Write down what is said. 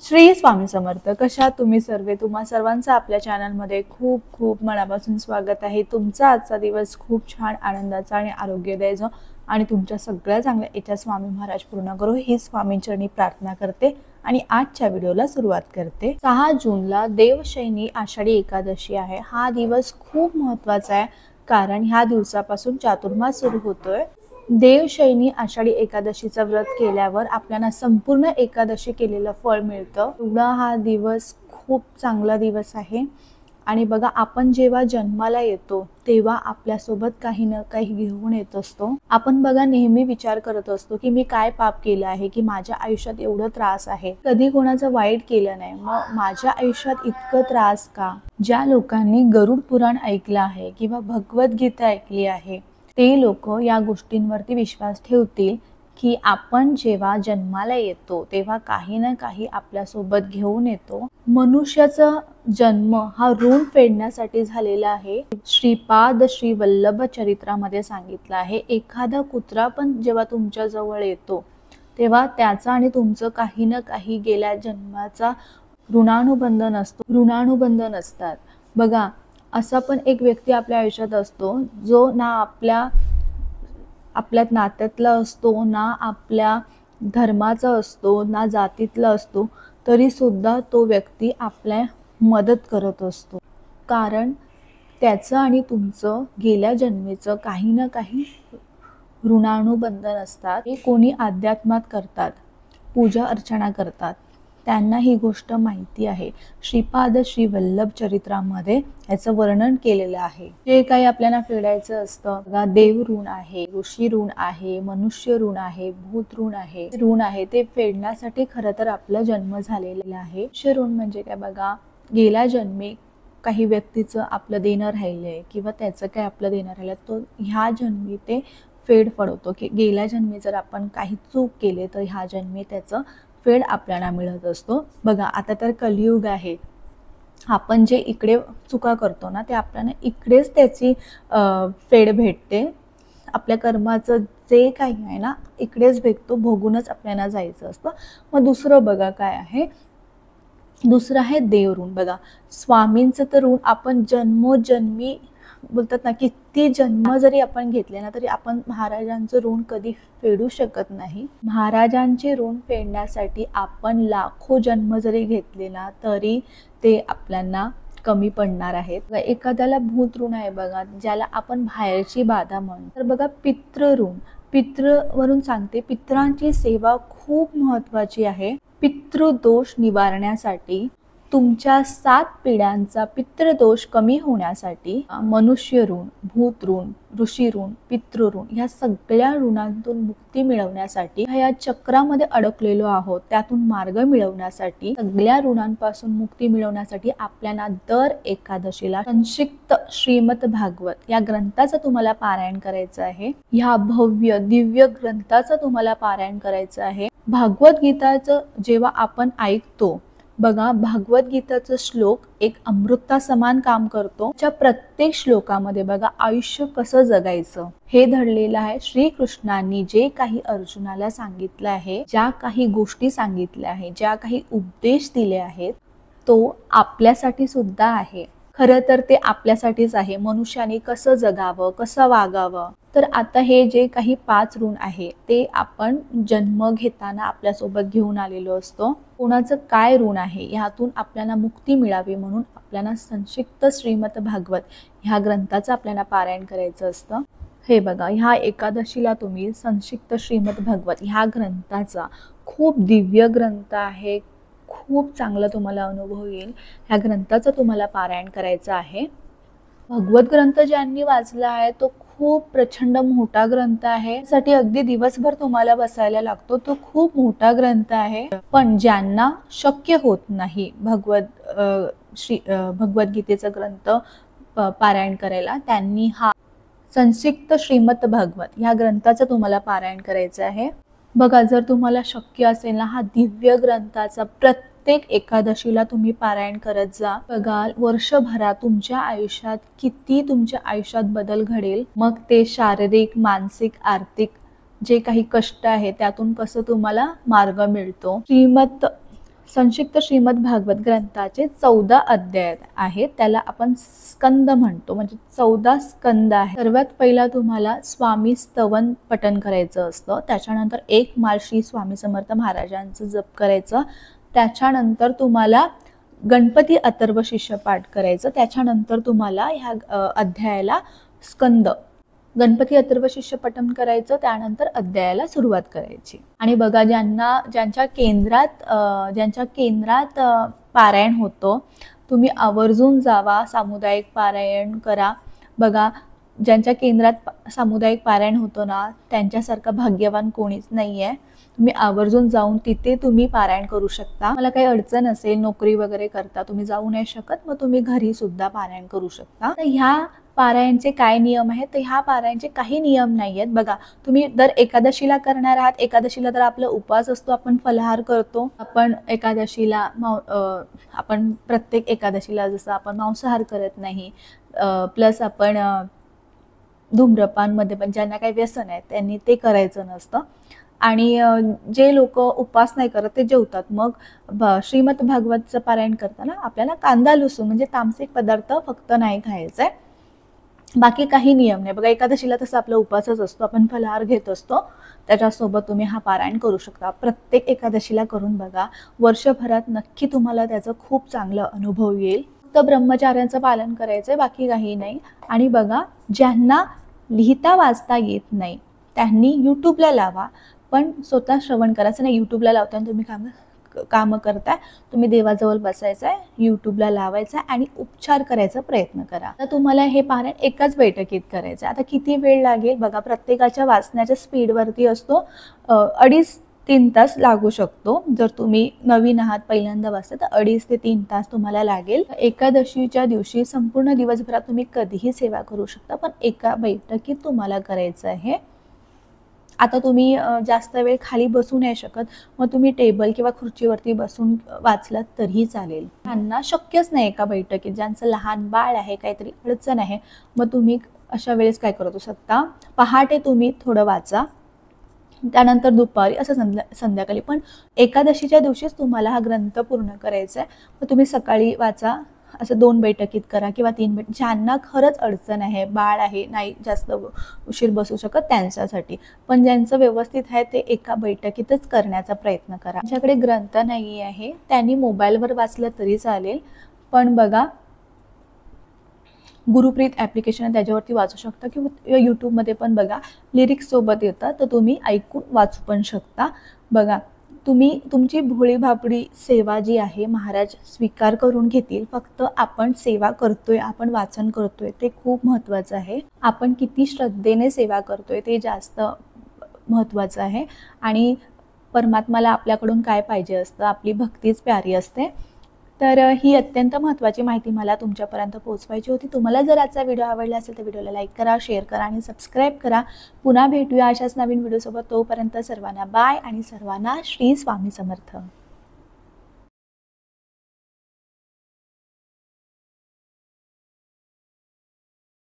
श्री स्वामी समर्थ. कशा तुम्ही सर्व? तुम्हा सर्वांचं आपल्या चॅनलमध्ये खूप खूप मनापासून स्वागत आहे. तुमचा आजचा दिवस खूप छान आनंदाचा आणि आरोग्यदायी आणि तुमच्या सगळ्या चांगल्या इच्छा स्वामी महाराज पूर्ण करो ही स्वामींचरणी प्रार्थना करते आणि आजच्या व्हिडिओला सुरुवात करते. 6 जूनला देवशयनी आषाढी एकादशी आहे. हा दिवस खूप महत्त्वाचा आहे कारण ह्या दिवसापासून चातुर्मास सुरू होतोय. देवशयनी आषाढी एकादशीचं व्रत केल्यावर आपल्याला संपूर्ण एकादशी केलेलं फळ मिळतं. एवढा हा दिवस खूप चांगला दिवस आहे. आणि बघा, आपण जेव्हा जन्माला येतो तेव्हा आपल्यासोबत काही ना काही घेऊन येत असतो. आपण बघा नेहमी विचार करत असतो की मी काय पाप केलं आहे की माझ्या आयुष्यात एवढं त्रास आहे, कधी कोणाचं वाईट केलं नाही, मग माझ्या आयुष्यात इतकं त्रास का. ज्या लोकांनी गरुड पुराण ऐकलं आहे किंवा भगवद्गीता ऐकली आहे ते लोक या गोष्टींवरती विश्वास ठेवतील की आपण जेव्हा जन्माला येतो तेव्हा काही ना काही आपल्यासोबत घेऊन येतो. मनुष्याचा जन्म हा ऋण फेडण्यासाठी झालेला आहे. श्रीपाद श्री वल्लभ चरित्रामध्ये सांगितलं आहे, एखादा कुत्रा पण जेव्हा तुमच्या जवळ येतो तेव्हा त्याचा आणि तुमचं काही ना काही गेल्या जन्माचा ऋणानुबंधन असतात. बघा, असा पण एक व्यक्ती आपल्या आयुष्यात असतो जो ना आपल्या नात्यातला असतो, ना आपल्या धर्माचा असतो, ना जातीतला असतो, तरी सुद्धा तो व्यक्ती आपल्या मदत करत असतो. कारण त्याचं आणि तुमचं गेल्या जन्मीचं काही ना काही ऋणानुबंधन असतात. हे कोणी अध्यात्मात करतात, पूजा अर्चना करतात, त्यांना ही गोष्ट माहिती आहे. श्रीपाद श्री वल्लभ चरित्रामध्ये याचं वर्णन केलेलं आहे. जे काही आपल्याला फेडायचं असतं बघा, देव ऋण आहे, ऋषी ऋण आहे, मनुष्य ऋण आहे, भूत ऋण आहे, ते फेडण्यासाठी खरं तर आपला जन्म झालेला आहे. मनुष्य ऋण म्हणजे काय बघा, गेल्या जन्मी काही व्यक्तीचं आपलं देणं राहिलंय किंवा त्याचं काय आपलं देणं राहिलं, तो ह्या जन्मी ते फेड पडवतो की गेल्या जन्मी जर आपण काही चूक केले तर ह्या जन्मी त्याचं फेड आपल्याला मिळत असतो. बघा, आता तर कलियुग आहे. आपण जे इकडे चुका करतो ना ते आपल्याला इकडेच त्याची फेड भेटते. आपल्या कर्माचं जे काही आहे ना इकडेच भेटतो, भोगूनच आपल्याला जायचं असतं. मग दुसरं बघा काय आहे, दुसरं आहे देव ऋण. बघा, स्वामींचं तर ऋण आपण जन्मोजन्मी बोलतात ना, किती जन्म जरी आपण घेतले ना तरी आपण महाराजांचं ऋण कधी फेडू शकत नाही. महाराजांचे ऋण फेडण्यासाठी आपण लाखो जन्म जरी घेतले ना तरी ते आपल्याला कमी पडणार आहेत. एखाद्याला भूत ऋण आहे बघा, ज्याला आपण बाहेरची बाधा म्हणतो. तर बघा, पितृ ऋण, पितृवरून सांगते, पितरांची सेवा खूप महत्त्वाची आहे. पितृदोष निवारण्यासाठी, तुमच्या 7 पिढ्यांचा पितृदोष कमी होण्यासाठी मनुष्य ऋण, भूत ऋण, ऋषी ऋण, पितृ ऋण ह्या सगळ्या ऋणांतून मुक्ती मिळवण्यासाठी, ह्या चक्रामध्ये अडकलेलो आहोत त्यातून मार्ग मिळवण्यासाठी, सगळ्या ऋणांपासून मुक्ती मिळवण्यासाठी आपल्याला दर एकादशीला संक्षिप्त श्रीमद भागवत या ग्रंथाचं तुम्हाला पारायण करायचं आहे. ह्या भव्य दिव्य ग्रंथाचं तुम्हाला पारायण करायचं आहे. भागवद्गीताचं जेव्हा आपण ऐकतो बघा, भागवद्गीताचं श्लोक एक अमृता समान काम करतो. त्या प्रत्येक श्लोकामध्ये बघा आयुष्य कसं जगायचं हे धडलेलं आहे. श्रीकृष्णांनी जे काही अर्जुनाला सांगितलं आहे, ज्या काही गोष्टी सांगितल्या आहेत, ज्या काही उपदेश दिले आहेत, तो आपल्यासाठी सुद्धा आहे. खरं तर ते आपल्यासाठीच आहे, मनुष्याने कसं जगावं, कसं वागावं. तर आता हे जे काही 5 ऋण आहे ते आपण जन्म घेताना आपल्यासोबत घेऊन आलेलो असतो. कोणाचं काय ऋण आहे यातून आपल्याला मुक्ती मिळावी म्हणून आपल्याला संक्षिप्त श्रीमद भागवत ह्या ग्रंथाचं आपल्याला पारायण करायचं असतं. हे बघा, ह्या एकादशीला तुम्ही संक्षिप्त श्रीमद भागवत ह्या ग्रंथाचा, खूप दिव्य ग्रंथ आहे, खूप चांगला तुम्हाला अनुभव येईल. ह्या ग्रंथाचं तुम्हाला पारायण करायचं आहे. भगवत ग्रंथ ज्यांनी वाचला आहे तो खूप प्रचंड मोठा ग्रंथ आहे. त्यासाठी अगदी दिवसभर तुम्हाला बसायला लागतो. तो खूप मोठा ग्रंथ आहे. पण ज्यांना शक्य होत नाही भगवद्गीतेचा ग्रंथ पारायण करायला, त्यांनी हा संक्षिप्त श्रीमद भागवत ह्या ग्रंथाचं तुम्हाला पारायण करायचं आहे. बघा, जर तुम्हाला शक्य असेल ना, हा दिव्य ग्रंथाचा प्रत्येक एकादशीला तुम्ही पारायण करत जा. बघा, वर्षभरात तुमच्या आयुष्यात बदल घडेल. मग ते शारीरिक, मानसिक, आर्थिक जे काही कष्ट आहे त्यातून कसं तुम्हाला मार्ग मिळतो. संक्षिप्त श्रीमद भागवत ग्रंथाचे 14 अध्याय आहेत. त्याला आपण स्कंद म्हणतो, म्हणजे 14 स्कंद आहे. सर्वात पहिला तुम्हाला स्वामी स्तवन पठण करायचं असतं. त्याच्यानंतर एक माळ श्री स्वामी समर्थ महाराजांचं जप करायचं. त्याच्यानंतर तुम्हाला गणपती अथर्व शिष्य पाठ करायचं. त्याच्यानंतर तुम्हाला ह्या अध्यायाला स्कंद गणपती अथर्व शिष्य पठण करायचं. त्यानंतर अध्यायाला सुरुवात करायची. आणि बघा, ज्यांच्या केंद्रात पारायण होतं, तुम्ही आवर्जून जावा, सामुदायिक पारायण करा. बघा, ज्यांच्या केंद्रात सामुदायिक पारायण होतं ना, त्यांच्यासारखं भाग्यवान कोणीच नाही आहे. तुम्ही आवर्जून जाऊन तिथे तुम्ही पारायण करू शकता. मला काही अडचण असेल, नोकरी वगैरे करता, तुम्ही जाऊ नाही शकत, मग तुम्ही घरी सुद्धा पारायण करू शकता. तर ह्या पारायणचे काय नियम आहेत, तर ह्या पारायणचे काही नियम नाही आहेत. बघा, तुम्ही दर एकादशीला करणार आहात. एकादशीला तर आपला उपवास असतो, आपण फलाहार करतो. आपण एकादशीला आपण प्रत्येक एकादशीला जसं आपण मांसाहार करत नाही, प्लस आपण धूम्रपानमध्ये पण ज्यांना काही व्यसन आहे त्यांनी ते करायचं नसतं. आणि जे लोक उपवास नाही करत ते जेवतात. मग श्रीमद भागवतचं पारायण करताना आपल्याला कांदा लसूण म्हणजे तामसिक पदार्थ फक्त नाही खायचं आहे. बाकी काही नियम नाही. बघा, एकादशीला तसं आपला उपवासच असतो, आपण फलाहार घेत असतो. त्याच्यासोबत तुम्ही हा पारायण करू शकता. प्रत्येक एकादशीला करून बघा, वर्षभरात नक्की तुम्हाला त्याचा खूप चांगला अनुभव येईल. फक्त ब्रह्मचार्याचं पालन करायचं आहे, बाकी काही नाही. आणि बघा, ज्यांना लिहिता वाचता येत नाही त्यांनी यूट्यूबला लावा, पण स्वतः श्रवण करायचं नाही. यूट्यूबला लावताना तुम्ही कामं करताय, तुम्ही देवाजवळ बसायचं आहे, यूट्यूबला लावायचं आहे आणि उपचार करायचा प्रयत्न करा. तर तुम्हाला हे पारायण एकाच बैठकीत करायचं आहे. आता किती वेळ लागेल बघा, प्रत्येकाच्या वाचण्याच्या स्पीडवरती असतो. 2.5-3 तास लागू शकतो. जर तुम्ही नवीन आहात, पहिल्यांदा वाचता, तर 2.5 ते 3 तास तुम्हाला लागेल. एकादशीच्या दिवशी संपूर्ण दिवसभरात तुम्ही कधीही सेवा करू शकता, पण एका बैठकीत तुम्हाला करायचं आहे. आता तुम्ही जास्त वेळ खाली बसू नाही शकत, मग तुम्ही टेबल किंवा खुर्चीवरती बसून वाचलात तरीही चालेल. त्यांना शक्यच नाही एका बैठकीत. ज्यांचं लहान बाळ आहे, काहीतरी अडचण आहे, मग तुम्ही अशा वेळेस काय करू शकता, पहाटे तुम्ही थोडं वाचा, त्यानंतर दुपारी, असं संध्याकाळी. पण एकादशीच्या दिवशीच तुम्हाला हा ग्रंथ पूर्ण करायचा आहे. मग तुम्ही सकाळी वाचा, असं 2 बैठकीत करा किंवा 3 ज्यांना खरंच अडचण आहे, बाळ आहे, नाही जास्त उशीर बसू शकत त्यांच्यासाठी. पण ज्यांचं व्यवस्थित आहे ते एका बैठकीतच करण्याचा प्रयत्न करा. ज्यांच्याकडे ग्रंथ नाही आहे त्यांनी मोबाईलवर वाचलं तरी चालेल. पण बघा, गुरुप्रीत ॲप्लिकेशन आहे, त्याच्यावरती वाचू शकता किंवा यूट्यूबमध्ये पण बघा, लिरिक्स सोबत येतात, तर तुम्ही ऐकून वाचू पण शकता. बघा, तुमची भोळी भाबडी सेवा जी आहे महाराज स्वीकार करून घेतील. फक्त आपण सेवा करतोय, आपण वाचन करतोय, ते खूप महत्त्वाचं आहे. आपण किती श्रद्धेने सेवा करतोय ते जास्त महत्त्वाचं आहे. आणि परमात्माला आपल्याकडून काय पाहिजे असतं, आपली भक्तीच प्यारी असते. तर ही अत्यंत महत्त्वाची माहिती मला तुमच्यापर्यंत पोहोचवायची होती. तुम्हाला जर आजचा व्हिडिओ आवडला असेल तर व्हिडिओला लाईक करा, शेअर करा आणि सबस्क्राईब करा. पुन्हा भेटूया अशाच नवीन व्हिडिओसोबत. तोपर्यंत सर्वांना बाय आणि सर्वांना श्री स्वामी समर्थ.